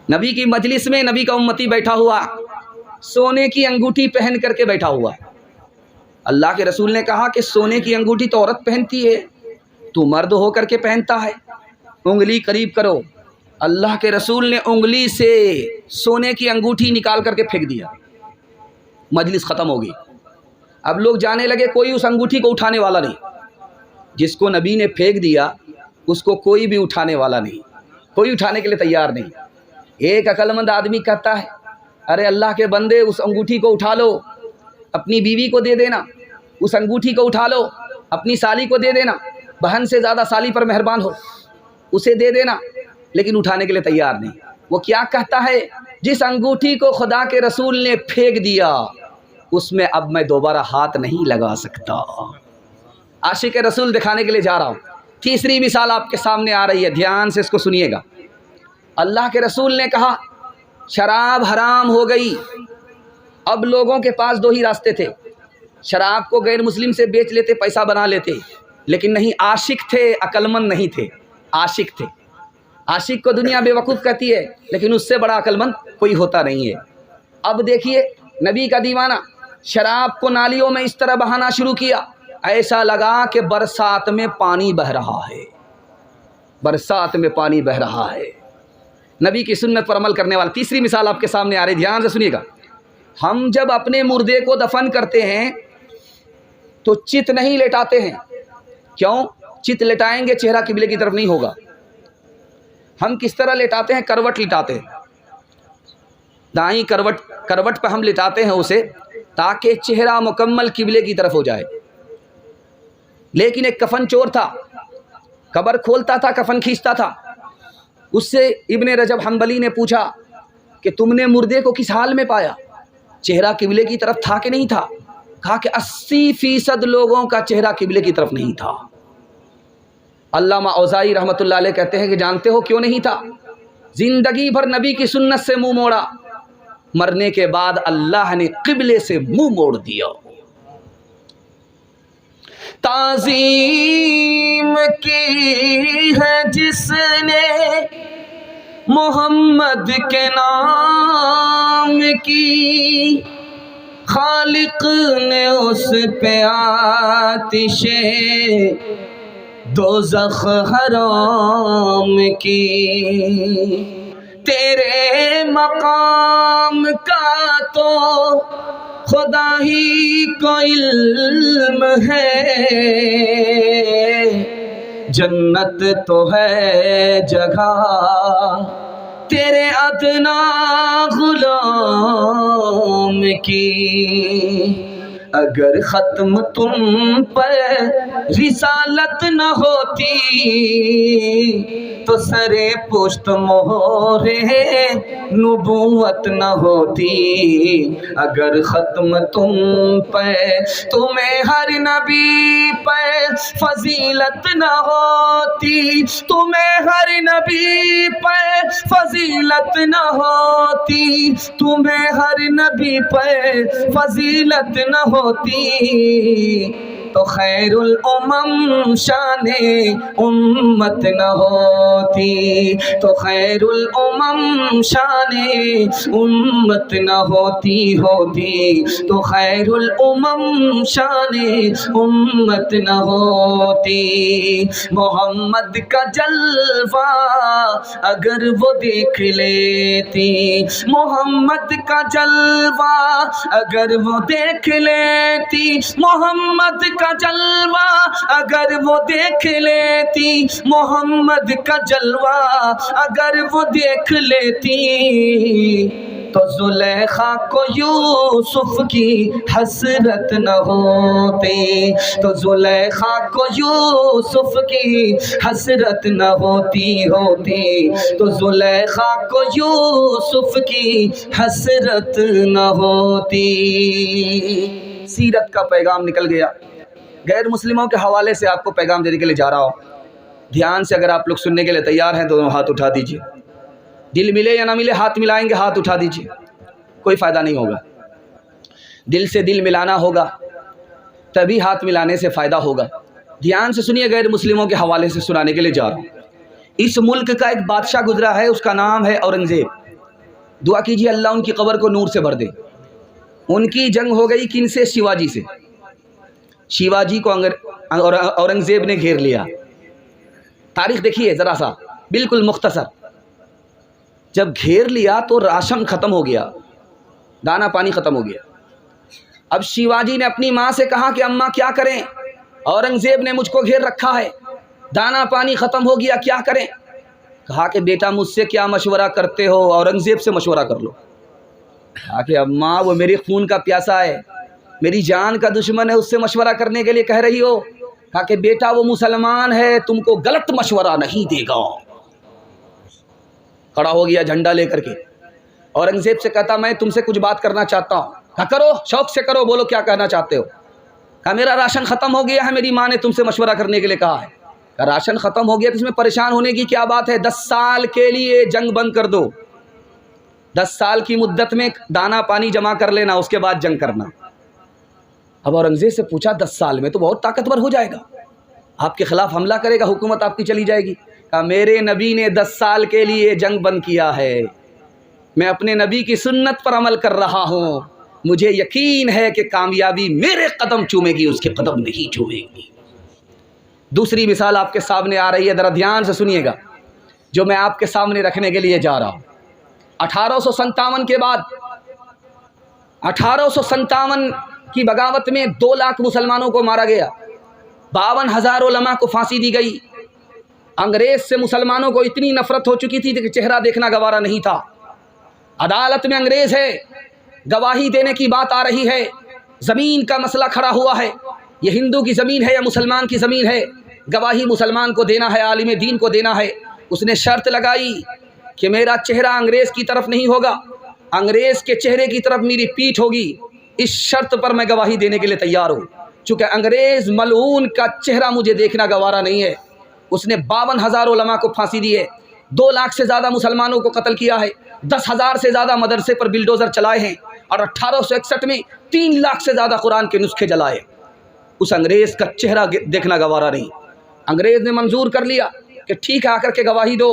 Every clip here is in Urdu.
نبی کی مجلس میں نبی کا امتی بیٹھا ہوا، سونے کی انگوٹھی پہن کر کے بیٹھا ہوا۔ اللہ کے رسول نے کہا کہ سونے کی انگوٹھی تو عورت پہنتی ہے، تو مرد ہو کر کے پہنتا ہے، انگلی قریب کرو۔ اللہ کے رسول نے انگلی سے سونے کی انگوٹھی نکال کر کے پھینک دیا، مجلس ختم ہو گئی۔ اب لوگ جانے لگے، کوئی اس انگوٹھی کو اٹھانے والا نہیں۔ جس کو نبی نے پھینک دیا اس کو کوئی بھی اٹھانے والا نہیں، کوئی اٹھانے کے لیے تیار نہیں۔ ایک عقل مند آدمی کہتا ہے ارے اللہ کے بندے اس انگوٹھی کو اٹھا لو، اپنی بیوی کو دے دینا، اس انگوٹھی کو اٹھا لو، اپنی سالی کو دے دینا، بہن سے زیادہ سالی پر مہربان ہو، اسے دے دینا، لیکن اٹھانے کے لیے تیار نہیں۔ وہ کیا کہتا ہے؟ جس انگوٹھی کو خدا کے رسول نے پھینک دیا اس میں اب میں دوبارہ ہاتھ نہیں لگا سکتا۔ عاشق رسول دکھانے کے لیے جا رہا ہوں۔ تیسری مثال آپ کے سامنے آ رہی ہے، دھیان سے اس کو سنیے گا۔ اللہ کے رسول نے کہا شراب حرام ہو گئی۔ اب لوگوں کے پاس دو ہی راستے تھے، شراب کو غیر مسلم سے بیچ لیتے، پیسہ بنا لیتے، لیکن نہیں، عاشق تھے، عقل مند نہیں تھے، عاشق تھے۔ عاشق کو دنیا بے وقوف کہتی ہے، لیکن اس سے بڑا عقل مند کوئی ہوتا نہیں ہے۔ اب دیکھیے نبی کا دیوانہ شراب کو نالیوں میں اس طرح بہانا شروع کیا، ایسا لگا کہ برسات میں پانی بہہ رہا ہے، برسات میں پانی بہہ رہا ہے۔ نبی کی سنت پر عمل کرنے والا تیسری مثال آپ کے سامنے آ رہی، دھیان سے سنیے گا۔ ہم جب اپنے مردے کو دفن کرتے ہیں تو چت نہیں لٹاتے ہیں، کیوں؟ چت لٹائیں گے چہرہ قبلے کی طرف نہیں ہوگا۔ ہم کس طرح لٹاتے ہیں؟ کروٹ لٹاتے ہیں، دائیں کروٹ پہ ہم لٹاتے ہیں اسے، تاکہ چہرہ مکمل قبلے کی طرف ہو جائے۔ لیکن ایک کفن چور تھا، قبر کھولتا تھا، کفن کھینچتا تھا۔ اس سے ابن رجب حنبلی نے پوچھا کہ تم نے مردے کو کس حال میں پایا؟ چہرہ قبلے کی طرف تھا کہ نہیں تھا؟ کہا کہ 80% لوگوں کا چہرہ قبلے کی طرف نہیں تھا۔ علامہ اوزاعی رحمۃ اللہ علیہ کہتے ہیں کہ جانتے ہو کیوں نہیں تھا؟ زندگی بھر نبی کی سنت سے منہ موڑا، مرنے کے بعد اللہ نے قبلے سے منہ موڑ دیا۔ تعظیم کی ہے جس نے محمد کے نام کی، خالق نے اس پہ آتش دوزخ حرام کی۔ تیرے مقام کا تو خدا ہی کو علم ہے، جنت تو ہے جگہ تیرے ادنا غلام کی۔ اگر ختم تم پر رسالت نہ ہوتی تو سرے پشت مہر نبوت نہ ہوتی۔ اگر ختم تم پر تمہیں ہر نبی پر فضیلت نہ ہوتی، تمہیں ہر نبی پر فضیلت نہ ہوتی، تمہیں ہر نبی پر فضیلت نہ ہوتی، تو خیر الامم شان امت نہ ہوتی، تو خیر الامم شان امت نہ ہوتی، تو خیر الامم شان امت نہ ہوتی۔ محمد کا جلوہ اگر وہ دیکھ لیتی، محمد کا جلوہ اگر وہ دیکھ لیتی، محمد کا جلوہ اگر وہ دیکھ لیتی، محمد کا جلوہ اگر وہ دیکھ لیتی، تو زلیخا کو یوسف کی حسرت نہ ہوتی، تو زلیخا کو یوسف کی حسرت نہ ہوتی، تو زلیخا کو یوسف کی حسرت نہ ہوتی۔ سیرت کا پیغام نکل گیا، غیر مسلموں کے حوالے سے آپ کو پیغام دینے کے لیے جا رہا ہوں۔ دھیان سے اگر آپ لوگ سننے کے لیے تیار ہیں تو ہاتھ اٹھا دیجئے، دل ملے یا نہ ملے ہاتھ ملائیں گے، ہاتھ اٹھا دیجئے، کوئی فائدہ نہیں ہوگا۔ دل سے دل ملانا ہوگا، تبھی ہاتھ ملانے سے فائدہ ہوگا۔ دھیان سے سنیے، غیر مسلموں کے حوالے سے سنانے کے لیے جا رہا ہوں۔ اس ملک کا ایک بادشاہ گزرا ہے، اس کا نام ہے اورنگزیب۔ دعا کیجیے اللہ ان کی قبر کو نور سے بھر دے۔ ان کی جنگ ہو گئی کن سے؟ شیواجی سے۔ شیواجی کو اورنگزیب نے گھیر لیا۔ تاریخ دیکھیے ذرا سا، بالکل مختصر۔ جب گھیر لیا تو راشن ختم ہو گیا، دانا پانی ختم ہو گیا۔ اب شیواجی نے اپنی ماں سے کہا کہ اماں کیا کریں، اورنگزیب نے مجھ کو گھیر رکھا ہے، دانا پانی ختم ہو گیا، کیا کریں؟ کہا کہ بیٹا مجھ سے کیا مشورہ کرتے ہو، اورنگزیب سے مشورہ کر لو۔ کہا کہ اماں وہ میری خون کا پیاسا ہے، میری جان کا دشمن ہے، اس سے مشورہ کرنے کے لیے کہہ رہی ہو؟ کہا کہ بیٹا وہ مسلمان ہے، تم کو غلط مشورہ نہیں دے گا۔ کھڑا ہو گیا جھنڈا لے کر کے، اورنگزیب سے کہتا میں تم سے کچھ بات کرنا چاہتا ہوں۔ کہا کرو، شوق سے کرو، بولو کیا کہنا چاہتے ہو۔ کہا میرا راشن ختم ہو گیا ہے، میری ماں نے تم سے مشورہ کرنے کے لیے کہا ہے۔ کہا راشن ختم ہو گیا تو اس میں پریشان ہونے کی کیا بات ہے، 10 سال کے لیے جنگ بند کر دو، 10 سال کی مدت میں دانا پانی جمع کر لینا، اس کے بعد جنگ کرنا۔ اب اورنگزیب سے پوچھا 10 سال میں تو بہت طاقتور ہو جائے گا، آپ کے خلاف حملہ کرے گا، حکومت آپ کی چلی جائے گی۔ کہا میرے نبی نے 10 سال کے لیے جنگ بند کیا ہے، میں اپنے نبی کی سنت پر عمل کر رہا ہوں، مجھے یقین ہے کہ کامیابی میرے قدم چومے گی، اس کے قدم نہیں چومے گی۔ دوسری مثال آپ کے سامنے آ رہی ہے، ذرا دھیان سے سنیے گا، جو میں آپ کے سامنے رکھنے کے لیے جا رہا ہوں۔ 1857 کے بعد 1857 کی بغاوت میں 2 لاکھ مسلمانوں کو مارا گیا، 52,000 علماء کو پھانسی دی گئی۔ انگریز سے مسلمانوں کو اتنی نفرت ہو چکی تھی کہ چہرہ دیکھنا گوارا نہیں تھا۔ عدالت میں انگریز ہے، گواہی دینے کی بات آ رہی ہے، زمین کا مسئلہ کھڑا ہوا ہے، یہ ہندو کی زمین ہے یا مسلمان کی زمین ہے، گواہی مسلمان کو دینا ہے، عالم دین کو دینا ہے۔ اس نے شرط لگائی کہ میرا چہرہ انگریز کی طرف نہیں ہوگا، انگریز کے چہرے کی طرف میری پیٹھ ہوگی، اس شرط پر میں گواہی دینے کے لیے تیار ہوں، چونکہ انگریز ملعون کا چہرہ مجھے دیکھنا گوارا نہیں ہے۔ اس نے 52,000 علماء کو پھانسی دی ہے، 2 لاکھ سے زیادہ مسلمانوں کو قتل کیا ہے، 10,000 سے زیادہ مدرسے پر بلڈوزر چلائے ہیں، اور 1861 میں 3 لاکھ سے زیادہ قرآن کے نسخے جلائے۔ اس انگریز کا چہرہ دیکھنا گوارا نہیں۔ انگریز نے منظور کر لیا کہ ٹھیک ہے، آ کر کے گواہی دو،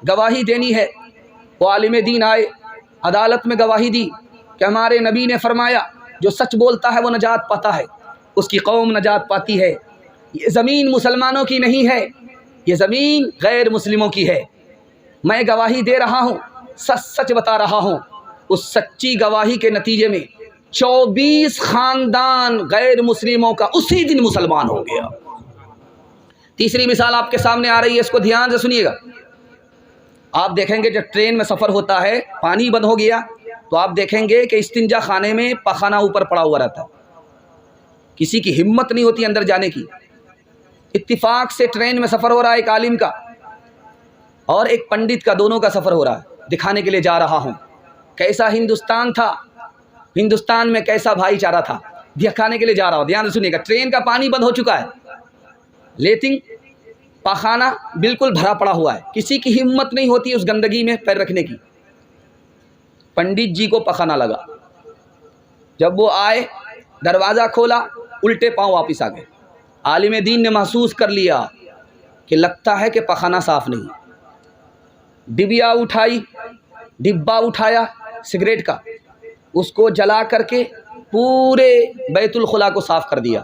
گواہی دینی ہے۔ وہ عالم دین آئے، عدالت میں گواہی دی کہ ہمارے نبی نے فرمایا جو سچ بولتا ہے وہ نجات پاتا ہے، اس کی قوم نجات پاتی ہے، یہ زمین مسلمانوں کی نہیں ہے، یہ زمین غیر مسلموں کی ہے، میں گواہی دے رہا ہوں، سچ سچ بتا رہا ہوں۔ اس سچی گواہی کے نتیجے میں 24 خاندان غیر مسلموں کا اسی دن مسلمان ہو گیا۔ تیسری مثال آپ کے سامنے آ رہی ہے، اس کو دھیان سے سنیے گا۔ آپ دیکھیں گے جب ٹرین میں سفر ہوتا ہے، پانی بند ہو گیا تو آپ دیکھیں گے کہ استنجا خانے میں پخانہ اوپر پڑا ہوا رہتا ہے، کسی کی ہمت نہیں ہوتی اندر جانے کی۔ اتفاق سے ٹرین میں سفر ہو رہا ہے ایک عالم کا اور ایک پنڈت کا، دونوں کا سفر ہو رہا ہے۔ دکھانے کے لیے جا رہا ہوں کیسا ہندوستان تھا، ہندوستان میں کیسا بھائی چارہ تھا، دکھانے کے لیے جا رہا ہوں۔ دھیان سے سنیے گا، ٹرین کا پانی بند ہو چکا ہے، لیکن پاخانہ بالکل بھرا پڑا ہوا ہے، کسی کی ہمت نہیں ہوتی اس گندگی میں پیر رکھنے کی۔ پنڈت جی کو پخانہ لگا، جب وہ آئے دروازہ کھولا، الٹے پاؤں واپس آ گئے۔ عالم دین نے محسوس کر لیا کہ لگتا ہے کہ پخانہ صاف نہیں۔ ڈبیا اٹھائی، ڈبا اٹھایا سگریٹ کا، اس کو جلا کر کے پورے بیت الخلا کو صاف کر دیا،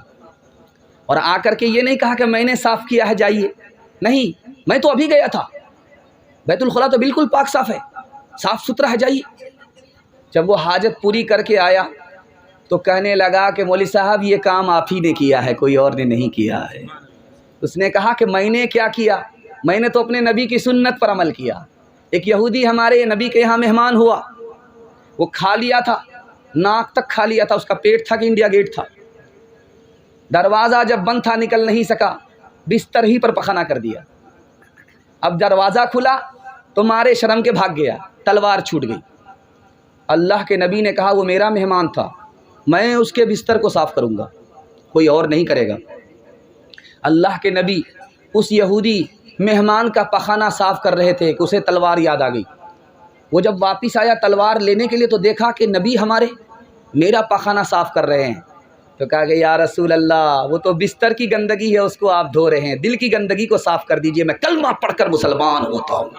اور آ کر کے یہ نہیں کہا کہ میں نے صاف کیا ہے جائیے، نہیں، میں تو ابھی گیا تھا، بیت الخلا تو بالکل پاک صاف ہے، صاف ستھرا ہے، جائیے۔ جب وہ حاجت پوری کر کے آیا تو کہنے لگا کہ مولوی صاحب یہ کام آپ ہی نے کیا ہے، کوئی اور نے نہیں کیا ہے۔ اس نے کہا کہ میں نے کیا کیا، میں نے تو اپنے نبی کی سنت پر عمل کیا۔ ایک یہودی ہمارے نبی کے یہاں مہمان ہوا، وہ کھا لیا تھا، ناک تک کھا لیا تھا، اس کا پیٹ تھا کہ انڈیا گیٹ تھا، دروازہ جب بند تھا نکل نہیں سکا، بستر ہی پر پخانہ کر دیا۔ اب دروازہ کھلا تو مارے شرم کے بھاگ گیا، تلوار چھوٹ گئی۔ اللہ کے نبی نے کہا وہ میرا مہمان تھا، میں اس کے بستر کو صاف کروں گا، کوئی اور نہیں کرے گا۔ اللہ کے نبی اس یہودی مہمان کا پخانہ صاف کر رہے تھے کہ اسے تلوار یاد آ گئی۔ وہ جب واپس آیا تلوار لینے کے لیے تو دیکھا کہ نبی ہمارے میرا پخانہ صاف کر رہے ہیں، تو کہا کہ یا رسول اللہ وہ تو بستر کی گندگی ہے، اس کو آپ دھو رہے ہیں، دل کی گندگی کو صاف کر دیجئے، میں کلمہ پڑھ کر مسلمان ہوتا ہوں۔